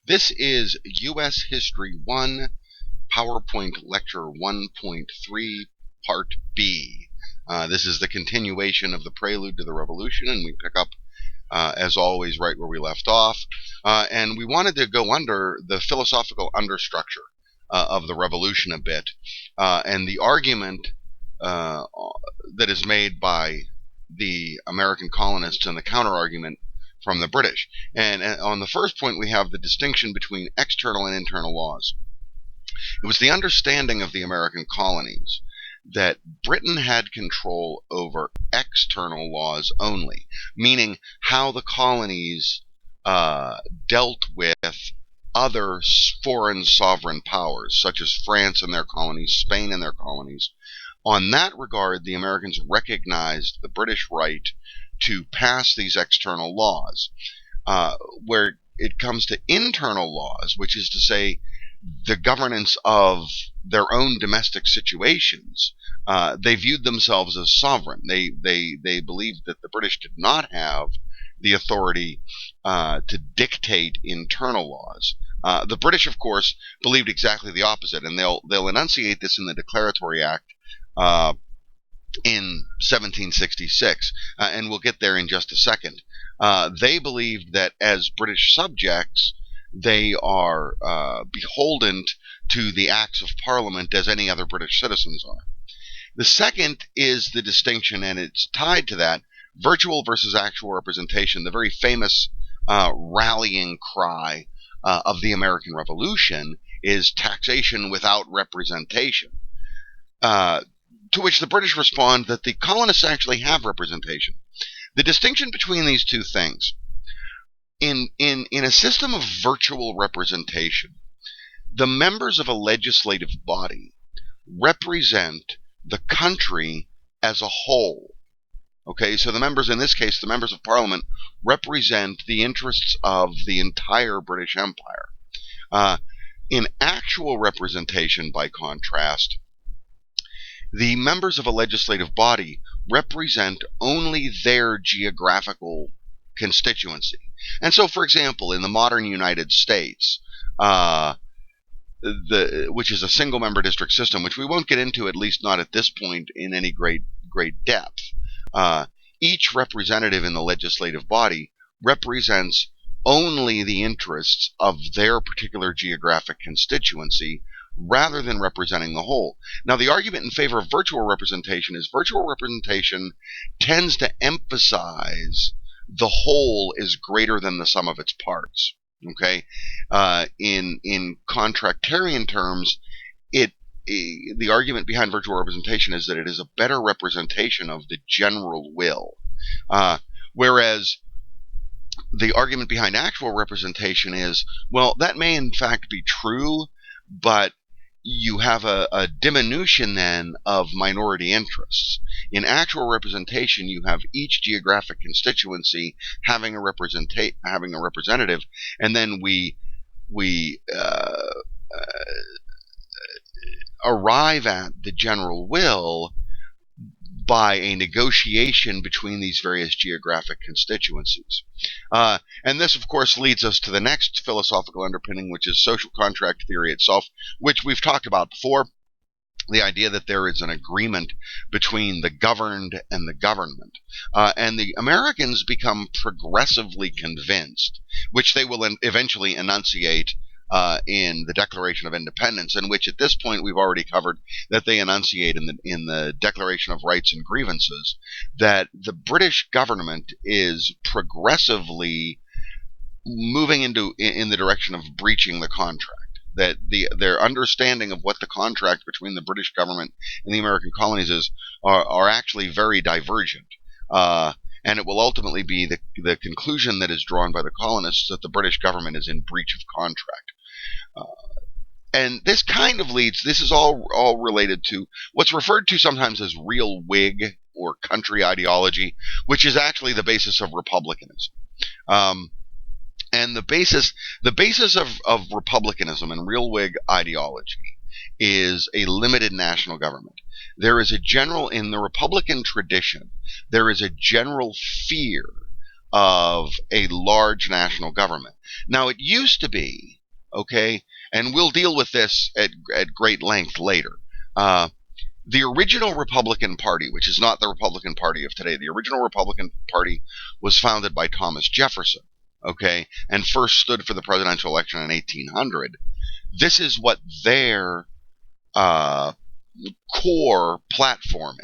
This is U.S. History 1, PowerPoint Lecture 1.3, Part B. This is the continuation of the Prelude to the Revolution, and we pick up, as always, right where we left off. And we wanted to go under the philosophical understructure of the Revolution a bit, and the argument that is made by the American colonists and the counter-argument from the British. And on the first point, we have the distinction between external and internal laws. It was the understanding of the American colonies that Britain had control over external laws only, meaning how the colonies dealt with other foreign sovereign powers, such as France and their colonies, Spain and their colonies. On that regard, the Americans recognized the British right to pass these external laws. Where it comes to internal laws, which is to say the governance of their own domestic situations, they viewed themselves as sovereign. They believed that the British did not have the authority to dictate internal laws. The British, of course, believed exactly the opposite, and they'll enunciate this in the Declaratory Act in 1766, and we'll get there in just a second. They believed that as British subjects, they are beholden to the acts of Parliament as any other British citizens are. The second is the distinction, and it's tied to that, virtual versus actual representation, the very famous rallying cry of the American Revolution is taxation without representation. To which the British respond that the colonists actually have representation. The distinction between these two things, in a system of virtual representation, the members of a legislative body represent the country as a whole. Okay, so the members, in this case, the members of Parliament, represent the interests of the entire British Empire. In actual representation, by contrast, the members of a legislative body represent only their geographical constituency. And so, for example, in the modern United States, which is a single-member district system, which we won't get into, at least not at this point, in any great depth, each representative in the legislative body represents only the interests of their particular geographic constituency, rather than representing the whole. Now, the argument in favor of virtual representation is virtual representation tends to emphasize the whole is greater than the sum of its parts. Okay, in contractarian terms, the argument behind virtual representation is that it is a better representation of the general will, whereas the argument behind actual representation is, well, that may in fact be true, but you have a diminution then of minority interests. In actual representation, you have each geographic constituency having a representative, and then we arrive at the general will by a negotiation between these various geographic constituencies. And this, of course, leads us to the next philosophical underpinning, which is social contract theory itself, which we've talked about before. The idea that there is an agreement between the governed and the government. And the Americans become progressively convinced, which they will eventually enunciate in the Declaration of Independence, in which at this point we've already covered that they enunciate in the Declaration of Rights and Grievances, that the British government is progressively moving in the direction of breaching the contract. That their understanding of what the contract between the British government and the American colonies is are actually very divergent. And it will ultimately be the conclusion that is drawn by the colonists that the British government is in breach of contract. And this kind of leads, this is all related to what's referred to sometimes as real Whig or country ideology, which is actually the basis of republicanism. And the basis of republicanism and real Whig ideology is a limited national government. There is a general, in the Republican tradition, there is a general fear of a large national government. Now, it used to be, okay, and we'll deal with this at great length later. The original Republican Party, which is not the Republican Party of today, the original Republican Party was founded by Thomas Jefferson, okay, and first stood for the presidential election in 1800. This is what their uh, core platform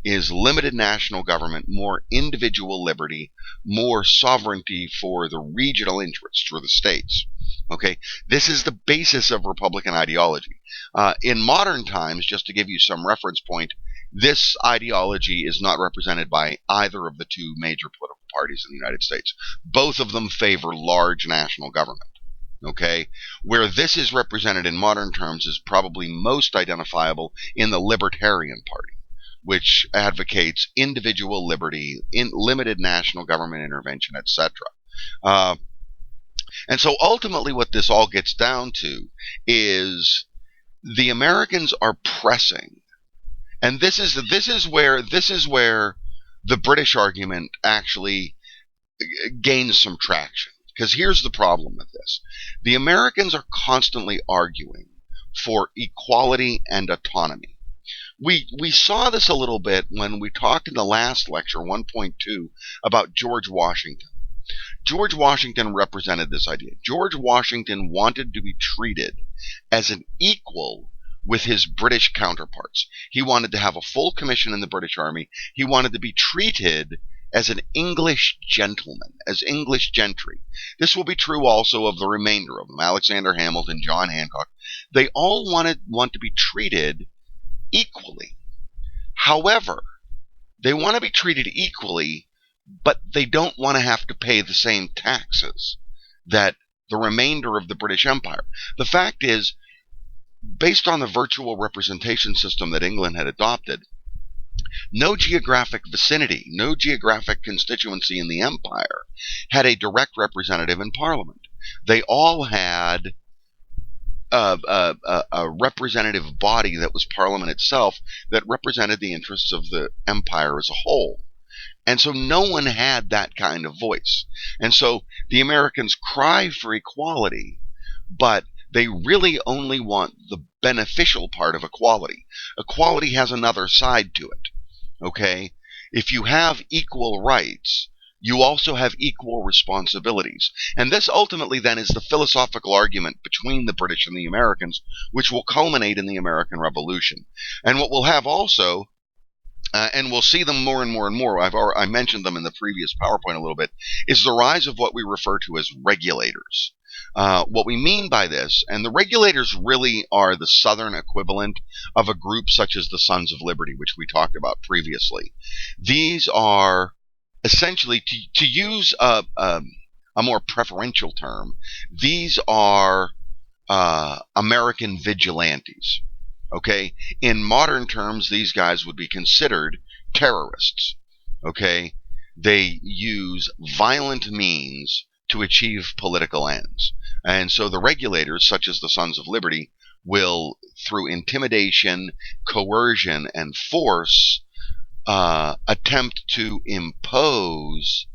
is limited national government, more individual liberty, more sovereignty for the regional interests for the states. Okay, this is the basis of Republican ideology. In modern times, just to give you some reference point, this ideology is not represented by either of the two major political parties in the United States. Both of them favor large national government. Okay, where this is represented in modern terms is probably most identifiable in the Libertarian Party, which advocates individual liberty, limited national government intervention, etc. And so ultimately what this all gets down to is the Americans are pressing, and this is where the British argument actually gains some traction. Because here's the problem with this. The Americans are constantly arguing for equality and autonomy. We saw this a little bit when we talked in the last lecture, 1.2, about George Washington. George Washington represented this idea. George Washington wanted to be treated as an equal with his British counterparts. He wanted to have a full commission in the British Army. He wanted to be treated as an English gentleman, as English gentry. This will be true also of the remainder of them. Alexander Hamilton, John Hancock. They all want to be treated equally. However, they want to be treated equally, but they don't want to have to pay the same taxes that the remainder of the British Empire. The fact is, based on the virtual representation system that England had adopted, no geographic vicinity, no geographic constituency in the empire had a direct representative in Parliament. They all had a representative body that was Parliament itself that represented the interests of the empire as a whole. And so no one had that kind of voice. And so the Americans cry for equality, but they really only want the beneficial part of equality. Equality has another side to it. Okay? If you have equal rights, you also have equal responsibilities. And this ultimately then is the philosophical argument between the British and the Americans, which will culminate in the American Revolution. And what we'll have also, and we'll see them more and more and more, I mentioned them in the previous PowerPoint a little bit, is the rise of what we refer to as regulators. What we mean by this, and the regulators really are the Southern equivalent of a group such as the Sons of Liberty, which we talked about previously. These are essentially, to use a more preferential term, these are American vigilantes. Okay, in modern terms, these guys would be considered terrorists. Okay, they use violent means to achieve political ends. And so the regulators, such as the Sons of Liberty, will, through intimidation, coercion, and force, attempt to impose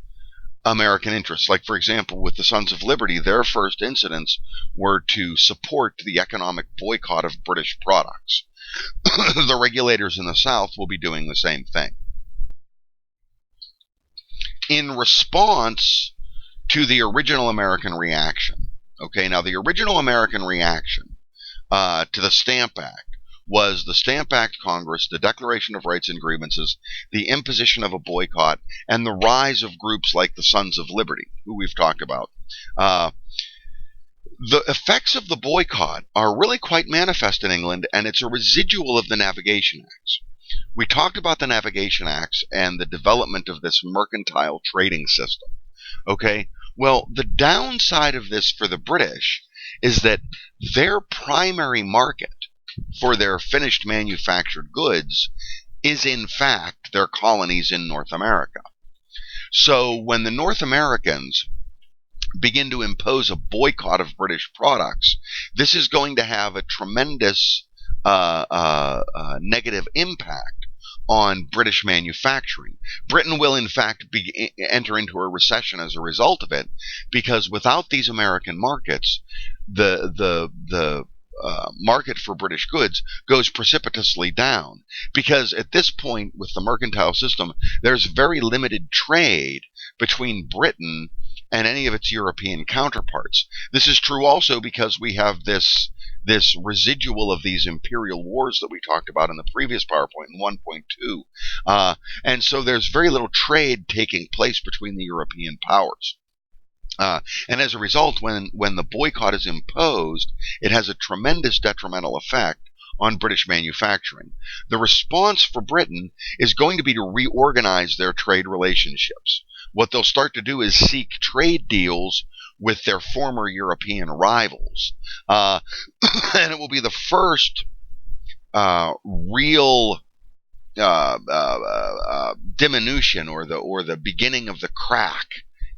American interests. Like, for example, with the Sons of Liberty, their first incidents were to support the economic boycott of British products. The regulators in the South will be doing the same thing. In response to the original American reaction, okay, now the original American reaction to the Stamp Act was the Stamp Act Congress, the Declaration of Rights and Grievances, the imposition of a boycott, and the rise of groups like the Sons of Liberty, who we've talked about. The effects of the boycott are really quite manifest in England, and it's a residual of the Navigation Acts. We talked about the Navigation Acts and the development of this mercantile trading system. Okay, well, the downside of this for the British is that their primary market for their finished manufactured goods is in fact their colonies in North America. So when the North Americans begin to impose a boycott of British products, this is going to have a tremendous negative impact on British manufacturing. Britain will, in fact, enter into a recession as a result of it, because without these American markets, the market for British goods goes precipitously down. Because at this point, with the mercantile system, there's very limited trade between Britain and any of its European counterparts. This is true also because we have this residual of these imperial wars that we talked about in the previous PowerPoint in 1.2. And so there's very little trade taking place between the European powers. And as a result, when the boycott is imposed, it has a tremendous detrimental effect on British manufacturing. The response for Britain is going to be to reorganize their trade relationships. What they'll start to do is seek trade deals with their former European rivals. And it will be the first real diminution or the beginning of the crack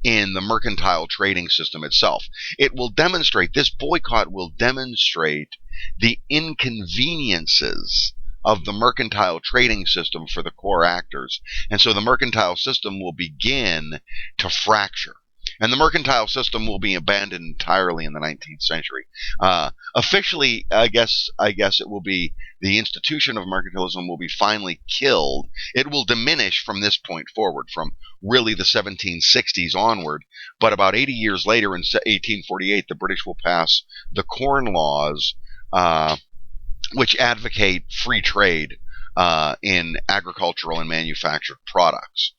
in the mercantile trading system itself. This boycott will demonstrate the inconveniences of the mercantile trading system for the core actors. And so the mercantile system will begin to fracture. And the mercantile system will be abandoned entirely in the 19th century. Officially, I guess it will be the institution of mercantilism will be finally killed. It will diminish from this point forward, from really the 1760s onward. But about 80 years later, in 1848, the British will pass the Corn Laws, which advocate free trade in agricultural and manufactured products.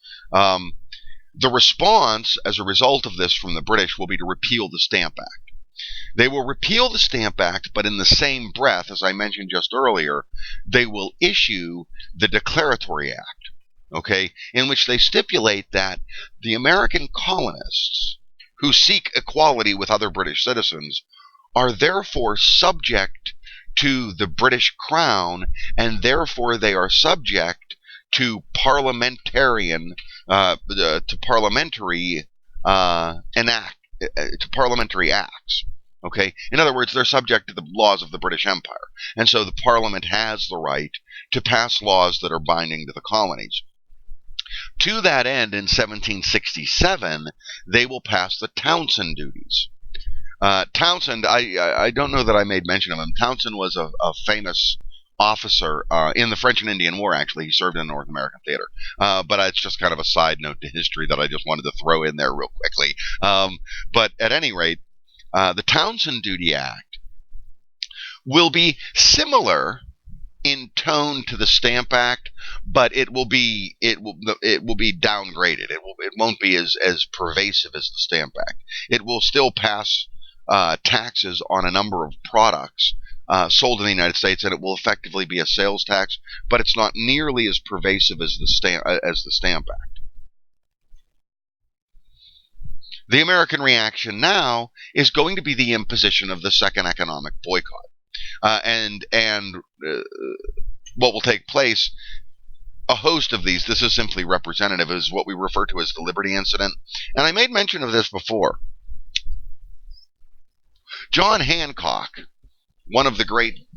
The response, as a result of this from the British, will be to repeal the Stamp Act. They will repeal the Stamp Act, but in the same breath, as I mentioned just earlier, they will issue the Declaratory Act, okay, in which they stipulate that the American colonists who seek equality with other British citizens are therefore subject to the British Crown, and therefore they are subject to parliamentary acts. Okay, in other words, they're subject to the laws of the British Empire, and so the Parliament has the right to pass laws that are binding to the colonies. To that end, in 1767, they will pass the Townshend duties. Townshend, I don't know that I made mention of him. Townshend was a famous officer in the French and Indian War. Actually, he served in the North American theater. But it's just kind of a side note to history that I just wanted to throw in there real quickly. But at any rate, the Townshend Duty Act will be similar in tone to the Stamp Act, but it will be downgraded. It won't be as pervasive as the Stamp Act. It will still pass taxes on a number of products sold in the United States, and it will effectively be a sales tax, but it's not nearly as pervasive as the Stamp Act. The American reaction now is going to be the imposition of the second economic boycott, and what will take place. A host of these. This is simply representative, is what we refer to as the Liberty Incident, and I made mention of this before. John Hancock, one of the great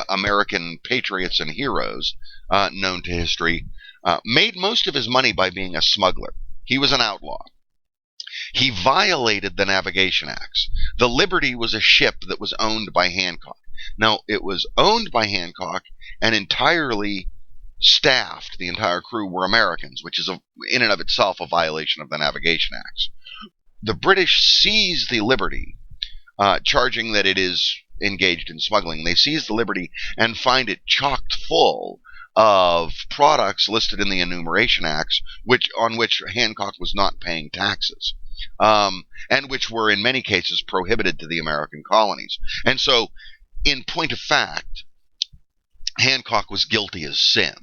American patriots and heroes known to history, made most of his money by being a smuggler. He was an outlaw. He violated the Navigation Acts. The Liberty was a ship that was owned by Hancock. Now, it was owned by Hancock and entirely staffed. The entire crew were Americans, which is in and of itself a violation of the Navigation Acts. The British seized the Liberty, charging that it is engaged in smuggling. They seize the Liberty and find it chocked full of products listed in the Enumeration Acts, on which Hancock was not paying taxes, and which were in many cases prohibited to the American colonies. And so, in point of fact, Hancock was guilty as sin.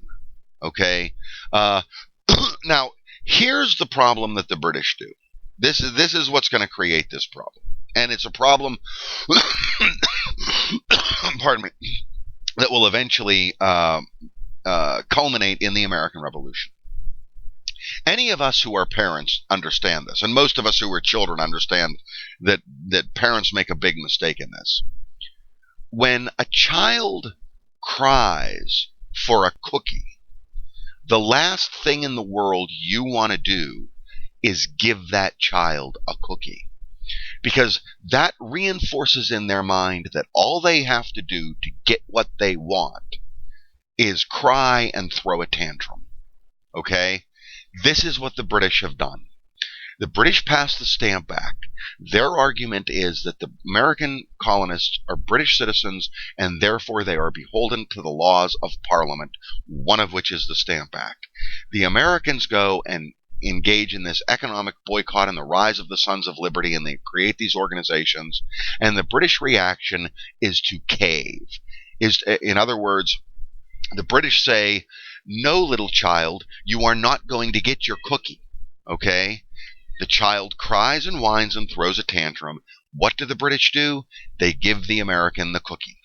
Okay? Now, here's the problem that the British do. This is what's going to create this problem. And it's a problem, pardon me, that will eventually culminate in the American Revolution. Any of us who are parents understand this, and most of us who are children understand that parents make a big mistake in this. When a child cries for a cookie, The last thing in the world you want to do is give that child a cookie, because that reinforces in their mind that all they have to do to get what they want is cry and throw a tantrum. Okay? This is what the British have done. The British passed the Stamp Act. Their argument is that the American colonists are British citizens and therefore they are beholden to the laws of Parliament, one of which is the Stamp Act. The Americans go and engage in this economic boycott and the rise of the Sons of Liberty, and they create these organizations, and the British reaction is to cave. In other words, the British say, no, little child, you are not going to get your cookie. Okay? The child cries and whines and throws a tantrum. What do the British do? They give the American the cookie.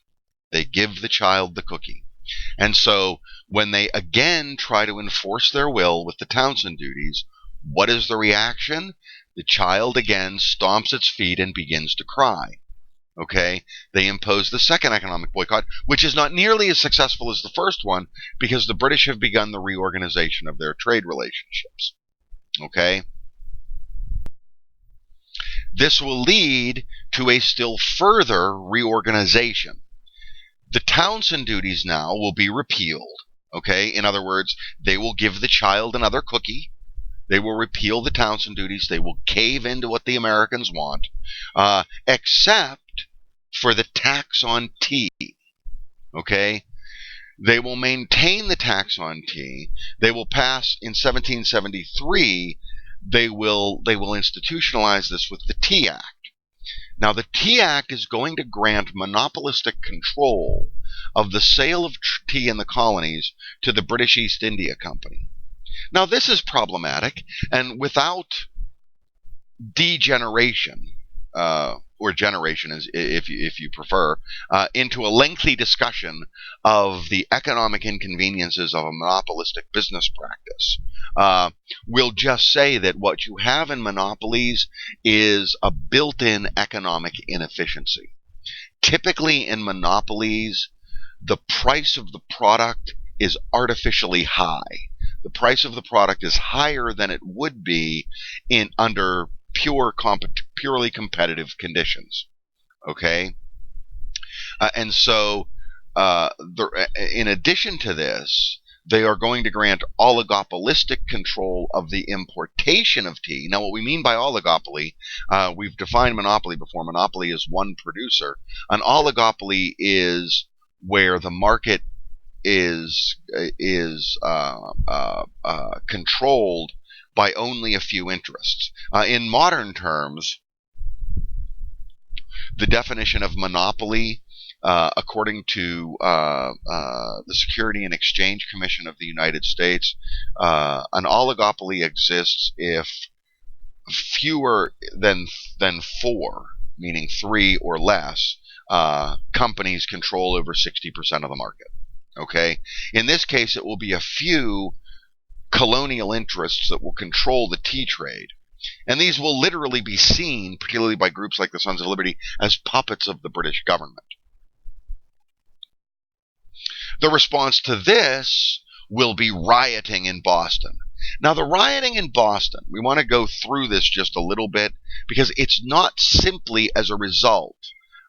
They give the child the cookie. And so when they again try to enforce their will with the Townshend duties, what is the reaction? The child again stomps its feet and begins to cry. Okay? They impose the second economic boycott, which is not nearly as successful as the first one, because the British have begun the reorganization of their trade relationships. Okay? This will lead to a still further reorganization. The Townshend duties now will be repealed. Okay? In other words, they will give the child another cookie. They will repeal the Townshend duties. They will cave into what the Americans want, except for the tax on tea. Okay? They will maintain the tax on tea. They will pass in 1773. They will institutionalize this with the Tea Act. Now, the Tea Act is going to grant monopolistic control of the sale of tea in the colonies to the British East India Company. Now, this is problematic, and without degeneration, or generation, if you prefer, into a lengthy discussion of the economic inconveniences of a monopolistic business practice. We'll just say that what you have in monopolies is a built-in economic inefficiency. Typically in monopolies, the price of the product is artificially high. The price of the product is higher than it would be under purely competitive conditions. Okay? And so, in addition to this, they are going to grant oligopolistic control of the importation of tea. Now, what we mean by oligopoly, we've defined monopoly before. Monopoly is one producer. An oligopoly is where the market is controlled by only a few interests. In modern terms, the definition of monopoly, according to the Security and Exchange Commission of the United States, an oligopoly exists if fewer than four, meaning three or less, companies control over 60% of the market. Okay? In this case, it will be a few colonial interests that will control the tea trade. And these will literally be seen, particularly by groups like the Sons of Liberty, as puppets of the British government. The response to this will be rioting in Boston. Now, the rioting in Boston, we want to go through this just a little bit, because it's not simply as a result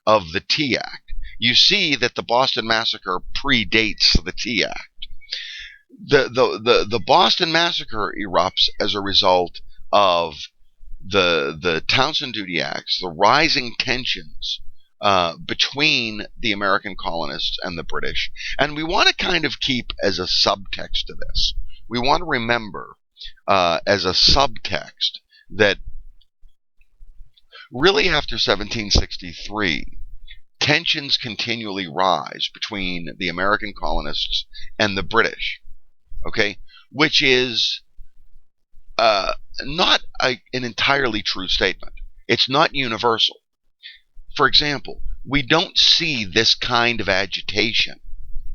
of the Tea Act. You see that the Boston Massacre predates the Tea Act. The Boston Massacre erupts as a result of the Townshend Duty Acts, the rising tensions between the American colonists and the British. And we want to kind of keep as a subtext to this. We want to remember as a subtext that really after 1763, tensions continually rise between the American colonists and the British. Okay, which is not an entirely true statement. It's not universal. For example, we don't see this kind of agitation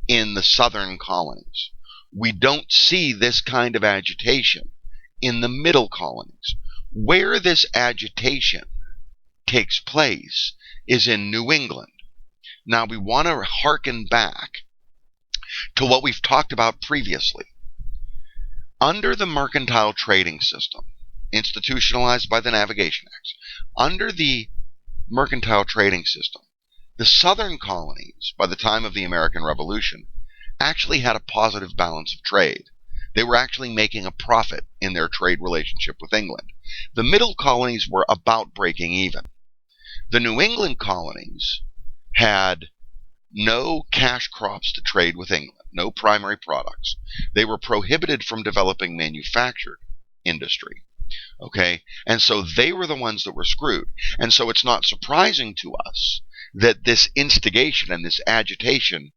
in the southern colonies. We don't see this kind of agitation in the middle colonies. Where this agitation takes place is in New England. Now, we want to hearken back to what we've talked about previously. Under the mercantile trading system, institutionalized by the Navigation Acts, under the mercantile trading system, the southern colonies, by the time of the American Revolution, actually had a positive balance of trade. They were actually making a profit in their trade relationship with England. The middle colonies were about breaking even. The New England colonies had no cash crops to trade with England, no primary products. They were prohibited from developing manufactured industry. Okay, and so they were the ones that were screwed. And so it's not surprising to us that this instigation and this agitation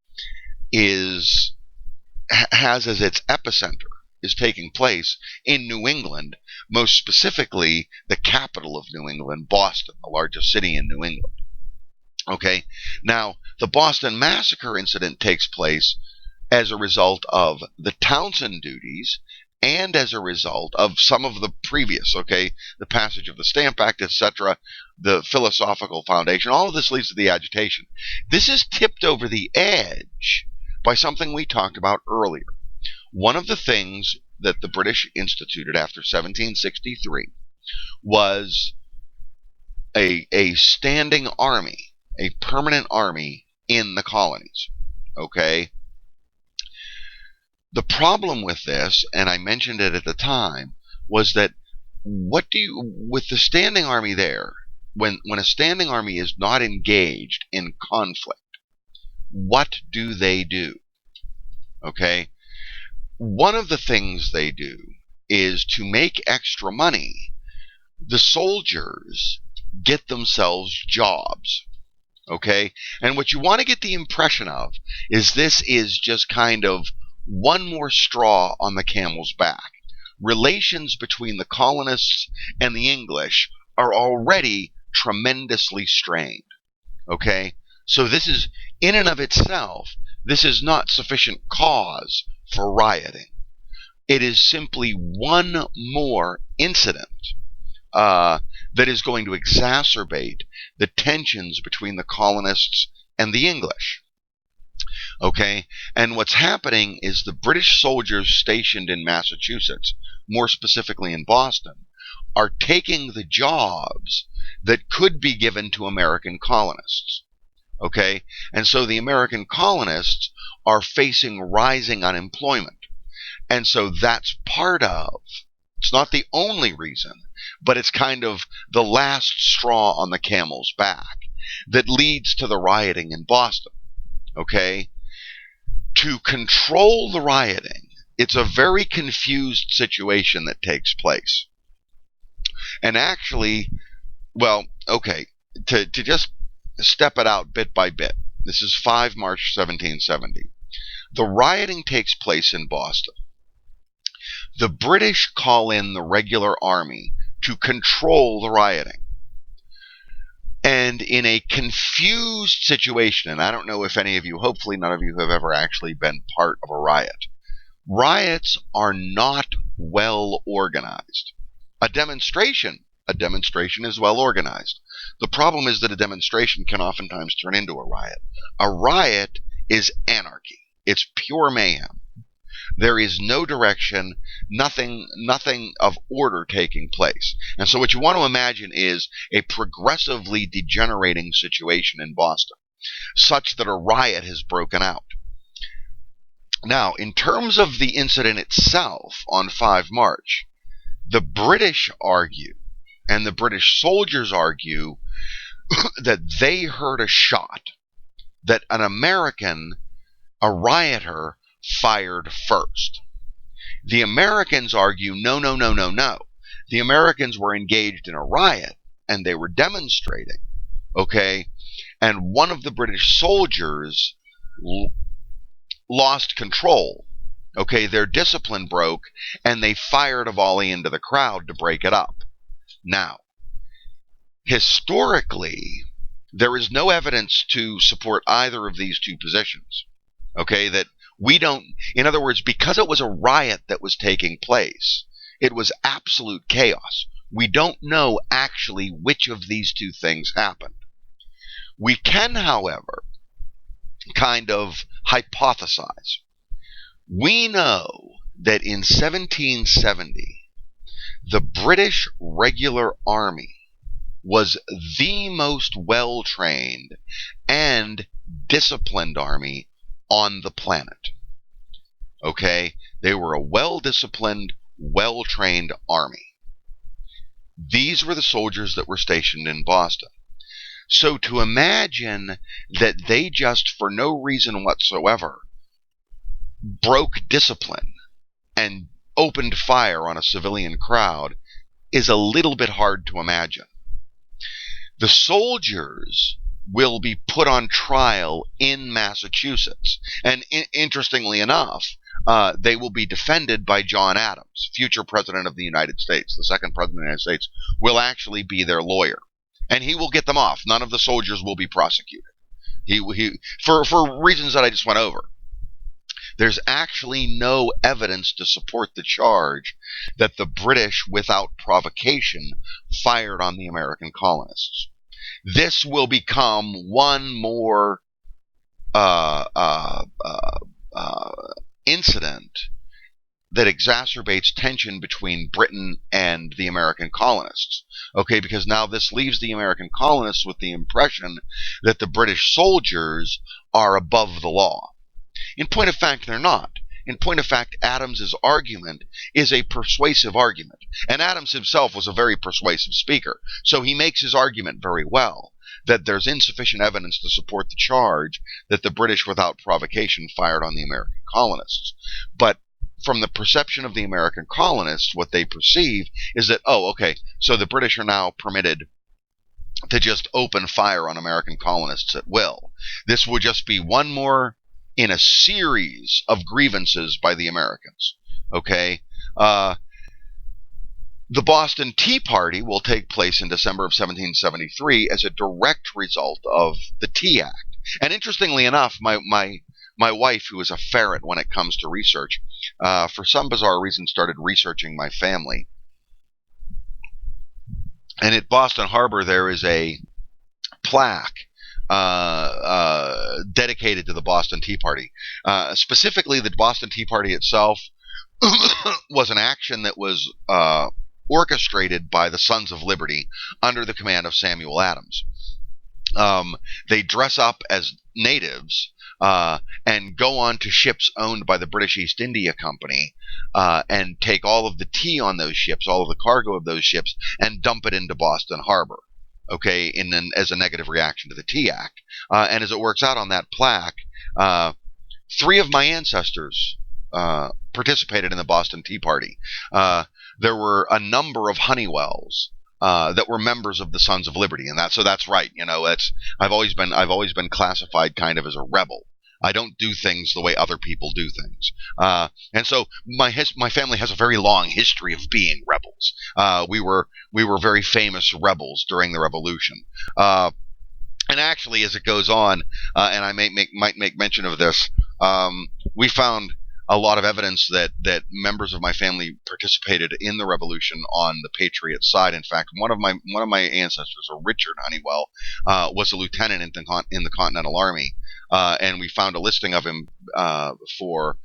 has as its epicenter is taking place in New England, most specifically the capital of New England, Boston, the largest city in New England. Okay, now the Boston Massacre incident takes place as a result of the Townshend duties and as a result of some of the previous, okay, the passage of the Stamp Act, etc., the philosophical foundation. All of this leads to the agitation. This is tipped over the edge by something we talked about earlier. One of the things that the British instituted after 1763 was a standing army, a permanent army in the colonies. Okay? The problem with this, and I mentioned it at the time, was that with the standing army there, when a standing army is not engaged in conflict, what do they do? Okay? One of the things they do is to make extra money, the soldiers get themselves jobs. Okay? And what you want to get the impression of is this is just kind of one more straw on the camel's back. Relations between the colonists and the English are already tremendously strained. Okay? So this is, in and of itself, this is not sufficient cause for rioting. It is simply one more incident that is going to exacerbate the tensions between the colonists and the English. Okay, and what's happening is the British soldiers stationed in Massachusetts, more specifically in Boston, are taking the jobs that could be given to American colonists. Okay, and so the American colonists are facing rising unemployment. And so that's part of, it's not the only reason, but it's kind of the last straw on the camel's back that leads to the rioting in Boston. Okay? To control the rioting, it's a very confused situation that takes place. And actually, well, okay, to just step it out bit by bit. This is 5 March 1770. The rioting takes place in Boston. The British call in the regular army to control the rioting. And in a confused situation, and I don't know if any of you, hopefully none of you have ever actually been part of a riot. Riots are not well organized. A demonstration is well organized. The problem is that a demonstration can oftentimes turn into a riot. A riot is anarchy. It's pure mayhem. There is no direction, nothing of order taking place. And so what you want to imagine is a progressively degenerating situation in Boston, such that a riot has broken out. Now, in terms of the incident itself on 5 March, the British argue, and the British soldiers argue, that they heard a shot, that an American, a rioter, fired first. The Americans argue, no. The Americans were engaged in a riot, and they were demonstrating, okay? And one of the British soldiers lost control, okay? Their discipline broke, and they fired a volley into the crowd to break it up. Now, historically, there is no evidence to support either of these two positions, okay? That we don't, in other words, because it was a riot that was taking place, it was absolute chaos. We don't know actually which of these two things happened. We can, however, kind of hypothesize. We know that in 1770, the British regular army was the most well-trained and disciplined army on the planet. Okay? They were a well-disciplined, well-trained army. These were the soldiers that were stationed in Boston. So to imagine that they just, for no reason whatsoever, broke discipline and opened fire on a civilian crowd is a little bit hard to imagine. The soldiers will be put on trial in Massachusetts. And interestingly enough, they will be defended by John Adams, future president of the United States. The second president of the United States will actually be their lawyer. And he will get them off. None of the soldiers will be prosecuted. For reasons that I just went over. There's actually no evidence to support the charge that the British, without provocation, fired on the American colonists. This will become one more incident that exacerbates tension between Britain and the American colonists. Okay, because now this leaves the American colonists with the impression that the British soldiers are above the law. In point of fact, they're not. In point of fact, Adams's argument is a persuasive argument. And Adams himself was a very persuasive speaker. So he makes his argument very well, that there's insufficient evidence to support the charge that the British, without provocation, fired on the American colonists. But from the perception of the American colonists, what they perceive is that, oh, okay, so the British are now permitted to just open fire on American colonists at will. This would just be one more in a series of grievances by the Americans. Okay? The Boston Tea Party will take place in December of 1773 as a direct result of the Tea Act. And interestingly enough, my wife, who is a ferret when it comes to research, for some bizarre reason started researching my family. And at Boston Harbor, there is a plaque dedicated to the Boston Tea Party. Specifically, the Boston Tea Party itself was an action that was orchestrated by the Sons of Liberty under the command of Samuel Adams. They dress up as natives and go on to ships owned by the British East India Company and take all of the tea on those ships, all of the cargo of those ships, and dump it into Boston Harbor. Okay, as a negative reaction to the Tea Act. And as it works out on that plaque, 3 of my ancestors participated in the Boston Tea Party. There were a number of Honeywells that were members of the Sons of Liberty, and that's right. You know, I've always been classified kind of as a rebel. I don't do things the way other people do things. And so my family has a very long history of being rebels. We were very famous rebels during the Revolution. And actually, as it goes on, and I might make mention of this, we found a lot of evidence that members of my family participated in the Revolution on the Patriot side. In fact, one of my ancestors, Richard Honeywell, was a lieutenant in the Continental Army, and we found a listing of him for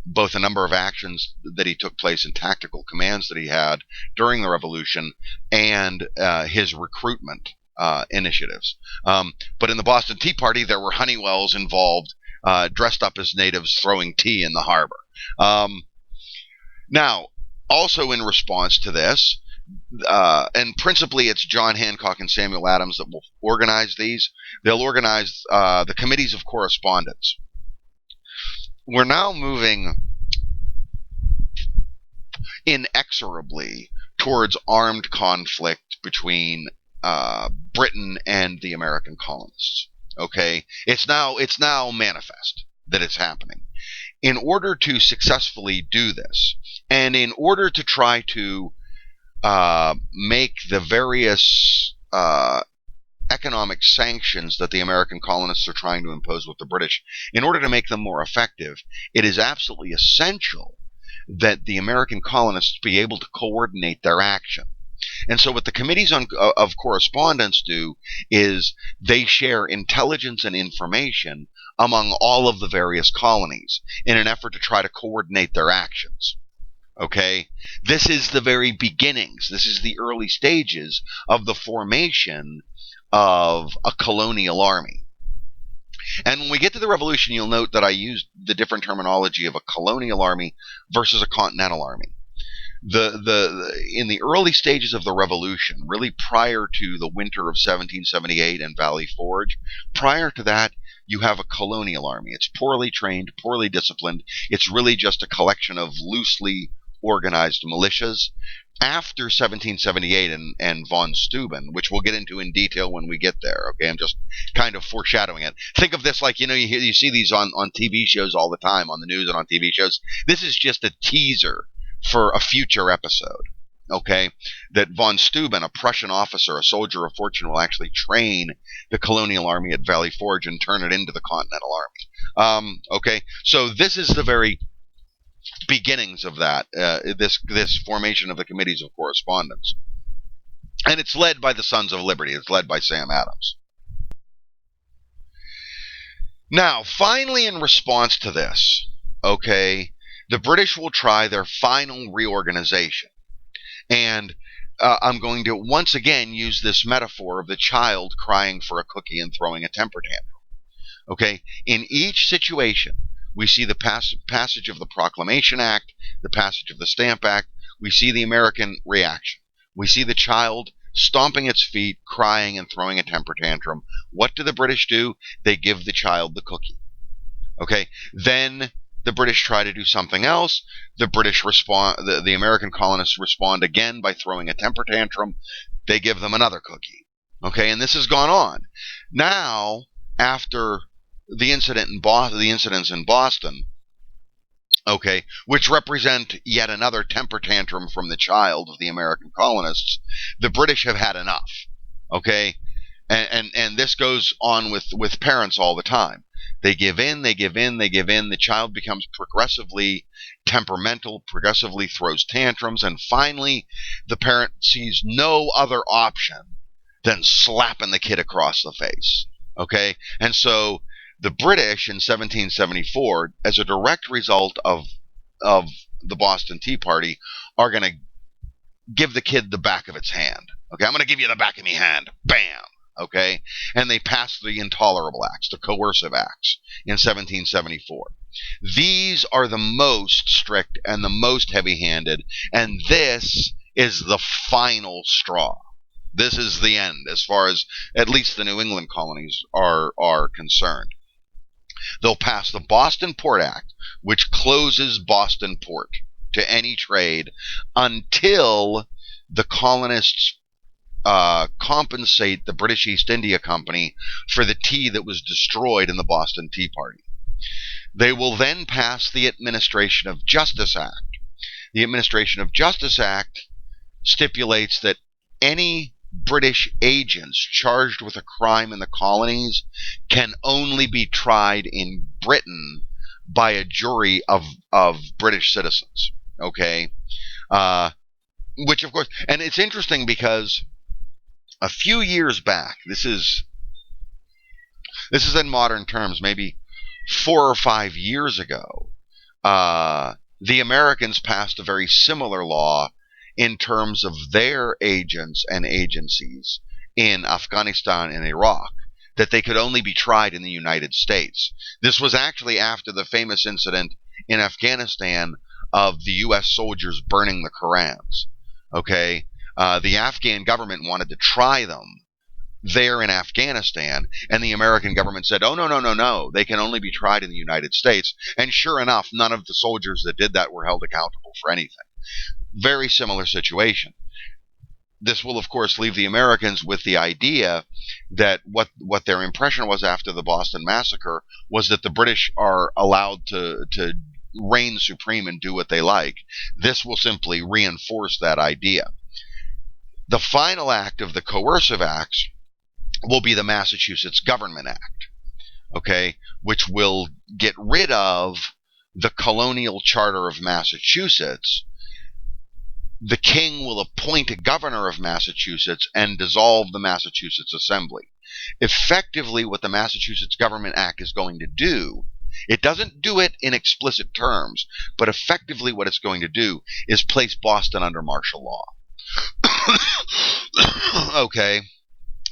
both a number of actions that he took place in tactical commands that he had during the Revolution and his recruitment initiatives. But in the Boston Tea Party, there were Honeywells involved, dressed up as natives throwing tea in the harbor. Now, also in response to this, and principally it's John Hancock and Samuel Adams that will organize these. They'll organize the committees of correspondence. We're now moving inexorably towards armed conflict between Britain and the American colonists. Okay, it's now manifest that it's happening. In order to successfully do this, and in order to try to make the various economic sanctions that the American colonists are trying to impose with the British, in order to make them more effective, it is absolutely essential that the American colonists be able to coordinate their action. And so what the committees of correspondence do is they share intelligence and information among all of the various colonies in an effort to try to coordinate their actions. Okay, this is the very beginnings. This is the early stages of the formation of a colonial army. And when we get to the Revolution, you'll note that I used the different terminology of a colonial army versus a continental army. In the early stages of the Revolution, really prior to the winter of 1778 and Valley Forge, prior to that, you have a colonial army. It's poorly trained, poorly disciplined. It's really just a collection of loosely organized militias. After 1778 and von Steuben, which we'll get into in detail when we get there. Okay, I'm just kind of foreshadowing it. Think of this like, you see these on TV shows all the time, on the news and on TV shows. This is just a teaser for a future episode. Okay, that von Steuben, a Prussian officer, a soldier of fortune, will actually train the colonial army at Valley Forge and turn it into the Continental Army. Okay, so this is the very beginnings of that, this formation of the Committees of Correspondence. And it's led by the Sons of Liberty. It's led by Sam Adams. Now, finally, in response to this, okay, the British will try their final reorganization. And I'm going to once again use this metaphor of the child crying for a cookie and throwing a temper tantrum. Okay, in each situation, we see the passage of the Proclamation Act, the passage of the Stamp Act. We see the American reaction. We see the child stomping its feet, crying, and throwing a temper tantrum. What do the British do? They give the child the cookie. Okay, then the British try to do something else. The British respond. The American colonists respond again by throwing a temper tantrum. They give them another cookie. Okay, and this has gone on. Now, after the incidents in Boston, okay, which represent yet another temper tantrum from the child of the American colonists, the British have had enough. Okay, and this goes on with parents all the time. They give in, they give in, they give in. The child becomes progressively temperamental, progressively throws tantrums, and finally the parent sees no other option than slapping the kid across the face. Okay, and so the British in 1774, as a direct result of the Boston Tea Party, are going to give the kid the back of its hand. Okay, I'm going to give you the back of me hand. Bam. Okay, and they pass the Intolerable Acts, the Coercive Acts, in 1774. These are the most strict and the most heavy-handed, and this is the final straw. This is the end, as far as at least the New England colonies are concerned. They'll pass the Boston Port Act, which closes Boston Port to any trade until the colonists compensate the British East India Company for the tea that was destroyed in the Boston Tea Party. They will then pass the Administration of Justice Act. The Administration of Justice Act stipulates that any British agents charged with a crime in the colonies can only be tried in Britain by a jury of British citizens. Okay, which of course, and it's interesting because a few years back, this is in modern terms, maybe 4 or 5 years ago, the Americans passed a very similar law in terms of their agents and agencies in Afghanistan and Iraq, that they could only be tried in the United States. This was actually after the famous incident in Afghanistan of the U.S. soldiers burning the Korans. Okay, the Afghan government wanted to try them there in Afghanistan, and the American government said, oh, no, they can only be tried in the United States. And sure enough, none of the soldiers that did that were held accountable for anything. Very similar situation. This will, of course, leave the Americans with the idea that what their impression was after the Boston Massacre was that the British are allowed to reign supreme and do what they like. This will simply reinforce that idea. The final act of the Coercive Acts will be the Massachusetts Government Act, okay, which will get rid of the colonial charter of Massachusetts. The king will appoint a governor of Massachusetts and dissolve the Massachusetts Assembly. Effectively, what the Massachusetts Government Act is going to do, it doesn't do it in explicit terms, but effectively what it's going to do is place Boston under martial law. Okay.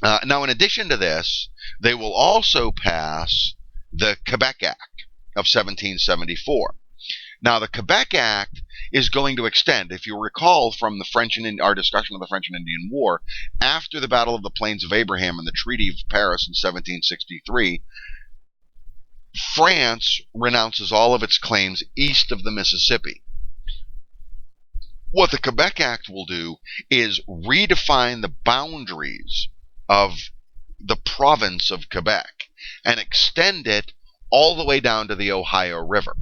Now, in addition to this, they will also pass the Quebec Act of 1774. Now, the Quebec Act is going to extend, if you recall from our discussion of the French and Indian War, after the Battle of the Plains of Abraham and the Treaty of Paris in 1763, France renounces all of its claims east of the Mississippi. What the Quebec Act will do is redefine the boundaries of the province of Quebec and extend it all the way down to the Ohio River,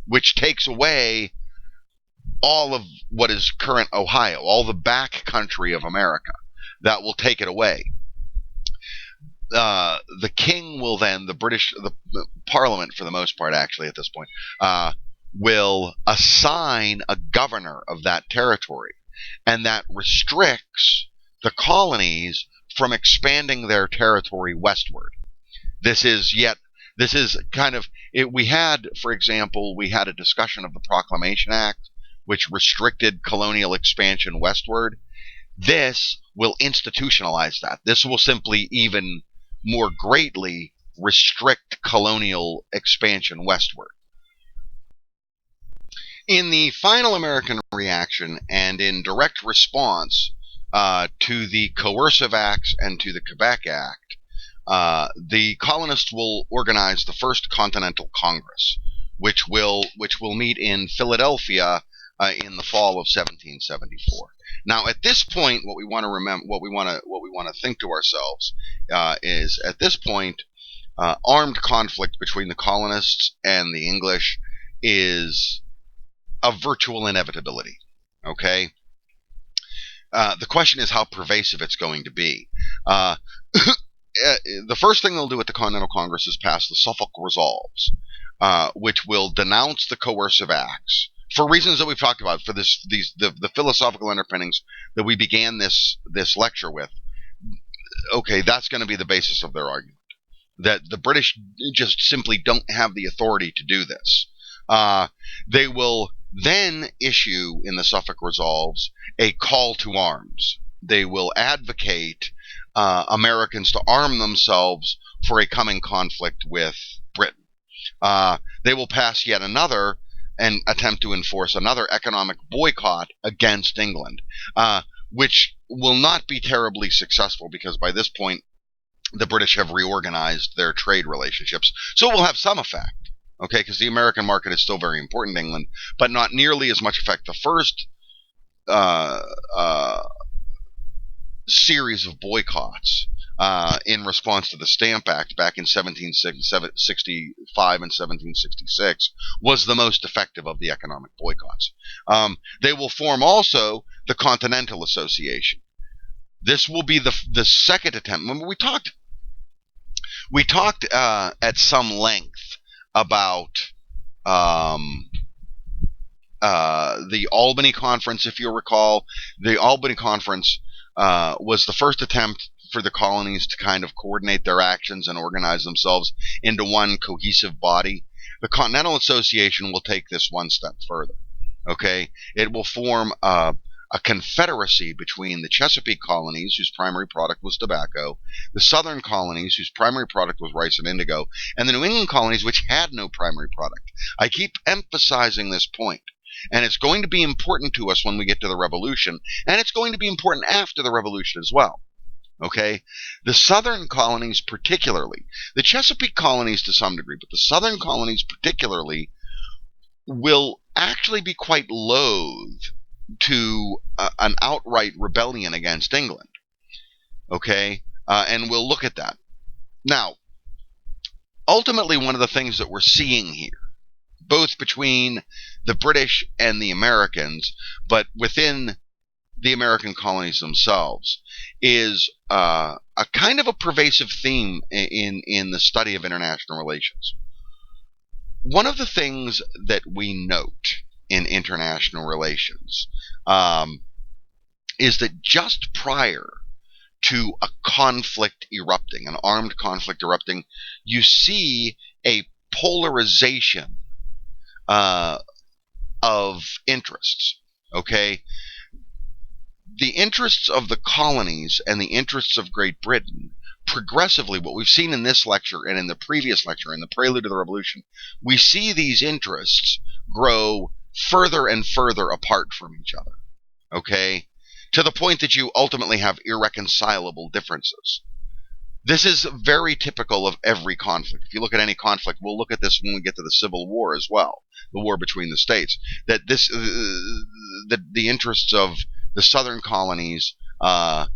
which takes away all of what is current Ohio, all the back country of America. That will take it away. The king will then, the Parliament for the most part actually at this point, will assign a governor of that territory, and that restricts the colonies from expanding their territory westward. This is kind of, for example, we had a discussion of the Proclamation Act, which restricted colonial expansion westward. This will institutionalize that. This will simply even more greatly restrict colonial expansion westward. In the final American reaction and in direct response to the Coercive Acts and to the Quebec Act, the colonists will organize the First Continental Congress, which will meet in Philadelphia in the fall of 1774. Now, at this point, what we want to think to ourselves is, at this point, armed conflict between the colonists and the English is a virtual inevitability. Okay. The question is how pervasive it's going to be. The first thing they'll do at the Continental Congress is pass the Suffolk Resolves, which will denounce the Coercive Acts for reasons that we've talked about, for the philosophical underpinnings that we began this lecture with. Okay, that's going to be the basis of their argument, that the British just simply don't have the authority to do this. They will then issue in the Suffolk Resolves a call to arms. They will advocate Americans to arm themselves for a coming conflict with Britain. They will pass yet another and attempt to enforce another economic boycott against England, which will not be terribly successful because by this point the British have reorganized their trade relationships. So it will have some effect, okay, because the American market is still very important to England, but not nearly as much effect. The first series of boycotts in response to the Stamp Act back in 1765 and 1766 was the most effective of the economic boycotts. They will form also the Continental Association. This will be the second attempt. Remember, we talked at some length about the Albany Conference, if you'll recall. The Albany Conference was the first attempt for the colonies to kind of coordinate their actions and organize themselves into one cohesive body. The Continental Association will take this one step further. Okay, it will form a confederacy between the Chesapeake colonies, whose primary product was tobacco, the Southern colonies, whose primary product was rice and indigo, and the New England colonies, which had no primary product. I keep emphasizing this point, and it's going to be important to us when we get to the Revolution, and it's going to be important after the Revolution as well. Okay, the Southern colonies particularly, the Chesapeake colonies to some degree, but the Southern colonies particularly will actually be quite loath to an outright rebellion against England. Okay, and we'll look at that. Now, ultimately, one of the things that we're seeing here, both between the British and the Americans, but within the American colonies themselves, is a kind of a pervasive theme in the study of international relations. One of the things that we note in international relations is that just prior to a conflict erupting, an armed conflict erupting, you see a polarization of interests. Okay, the interests of the colonies and the interests of Great Britain progressively, what we've seen in this lecture and in the previous lecture, in the Prelude to the Revolution, we see these interests grow further and further apart from each other. Okay, to the point that you ultimately have irreconcilable differences. This is very typical of every conflict. If you look at any conflict, we'll look at this when we get to the Civil War as well, the war between the states. That the interests of the southern colonies, what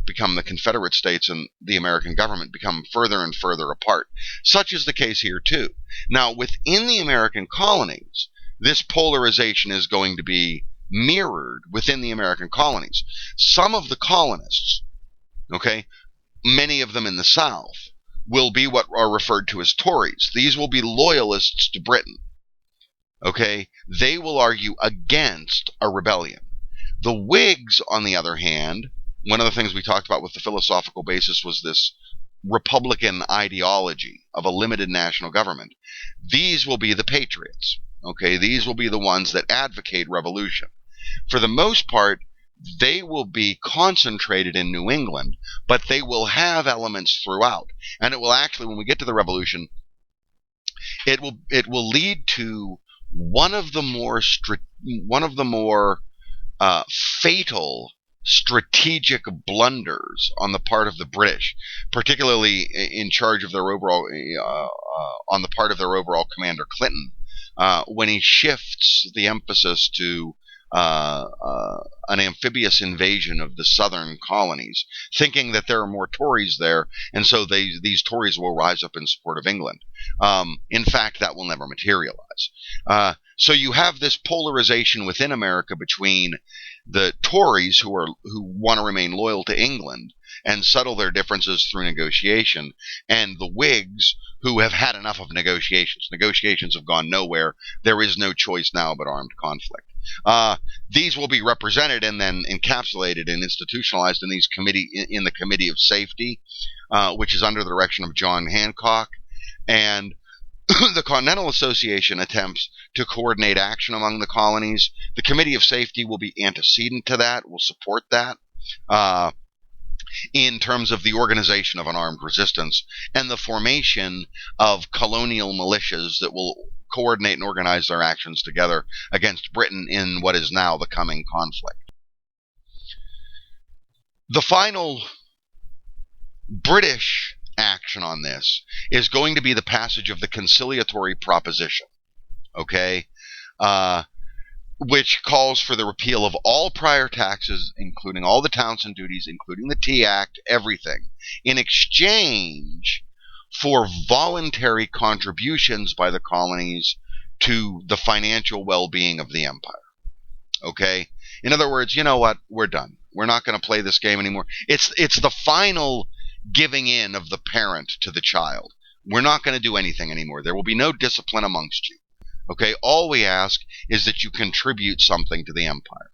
become the Confederate States and the American government, become further and further apart. Such is the case here too. Now, within the American colonies, this polarization is going to be mirrored within the American colonies. Some of the colonists, okay, many of them in the South, will be what are referred to as Tories. These will be loyalists to Britain. Okay? They will argue against a rebellion. The Whigs, on the other hand, one of the things we talked about with the philosophical basis was this Republican ideology of a limited national government. These will be the patriots. Okay? These will be the ones that advocate revolution. For the most part, they will be concentrated in New England, but they will have elements throughout. And it will actually, when we get to the revolution, it will lead to one of the more fatal strategic blunders on the part of the British, particularly in charge of their overall on the part of their overall commander Clinton, when he shifts the emphasis to an amphibious invasion of the southern colonies, thinking that there are more Tories there, and so these Tories will rise up in support of England. In fact, that will never materialize. So you have this polarization within America between the Tories, who want to remain loyal to England and settle their differences through negotiation, and the Whigs, who have had enough of negotiations. Negotiations have gone nowhere. There is no choice now but armed conflict. These will be represented and then encapsulated and institutionalized in the Committee of Safety, which is under the direction of John Hancock, and the Continental Association attempts to coordinate action among the colonies. The Committee of Safety will be antecedent to that, will support that in terms of the organization of an armed resistance and the formation of colonial militias that will coordinate and organize their actions together against Britain in what is now the coming conflict. The final British action on this is going to be the passage of the conciliatory proposition, okay, which calls for the repeal of all prior taxes, including all the Townshend duties, including the Tea Act, everything, in exchange for voluntary contributions by the colonies to the financial well-being of the empire. Okay? In other words, you know what? We're done. We're not going to play this game anymore. It's the final giving in of the parent to the child. We're not going to do anything anymore. There will be no discipline amongst you. Okay? All we ask is that you contribute something to the empire.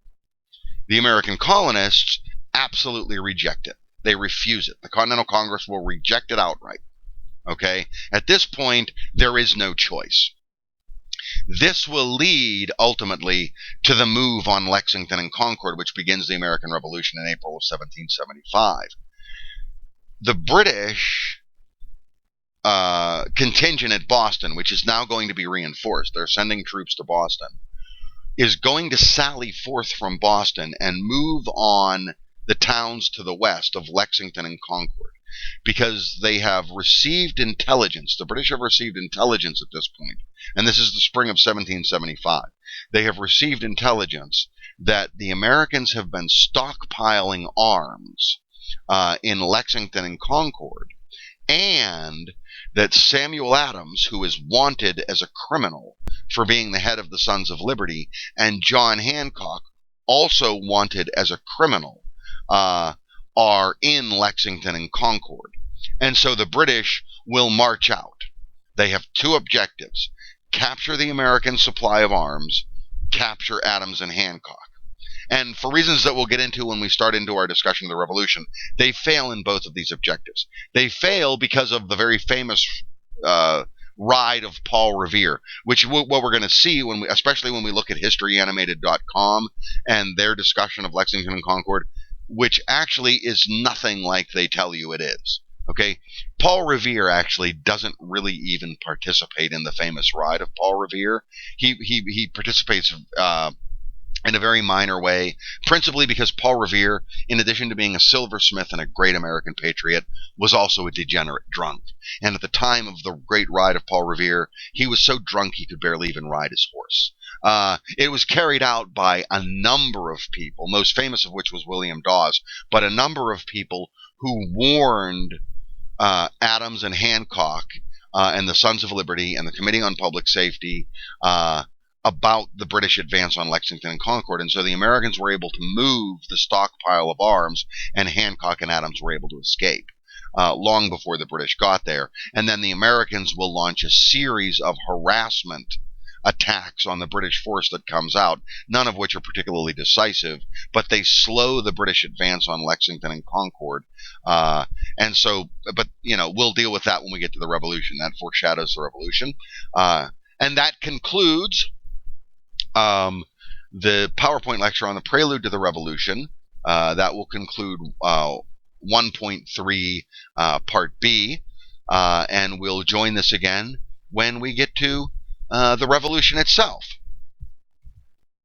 The American colonists absolutely reject it. They refuse it. The Continental Congress will reject it outright. Okay? At this point, there is no choice. This will lead, ultimately, to the move on Lexington and Concord, which begins the American Revolution in April of 1775. The British contingent at Boston, which is now going to be reinforced, they're sending troops to Boston, is going to sally forth from Boston and move on the towns to the west of Lexington and Concord, because they have received intelligence. The British have received intelligence at this point, and this is the spring of 1775. They have received intelligence that the Americans have been stockpiling arms in Lexington and Concord, and that Samuel Adams, who is wanted as a criminal for being the head of the Sons of Liberty, and John Hancock, also wanted as a criminal, are in Lexington and Concord. And so the British will march out. They have two objectives: capture the American supply of arms, capture Adams and Hancock. And for reasons that we'll get into when we start into our discussion of the revolution, they fail in both of these objectives. They fail because of the very famous uh, ride of Paul Revere, which what we're going to see when we, especially when we look at historyanimated.com and their discussion of Lexington and Concord, which actually is nothing like they tell you it is. Okay, Paul Revere actually doesn't really even participate in the famous ride of Paul Revere. He participates in a very minor way, principally because Paul Revere, in addition to being a silversmith and a great American patriot, was also a degenerate drunk. And at the time of the great ride of Paul Revere, he was so drunk he could barely even ride his horse. It was carried out by a number of people, most famous of which was William Dawes, but a number of people who warned Adams and Hancock and the Sons of Liberty and the Committee on Public Safety about the British advance on Lexington and Concord. And so the Americans were able to move the stockpile of arms, and Hancock and Adams were able to escape long before the British got there. And then the Americans will launch a series of harassment attacks on the British force that comes out, none of which are particularly decisive, but they slow the British advance on Lexington and Concord. And so, but, we'll deal with that when we get to the Revolution. That foreshadows the Revolution. And that concludes the PowerPoint lecture on the Prelude to the Revolution. That will conclude 1.3 Part B. And we'll join this again when we get to the Revolution itself.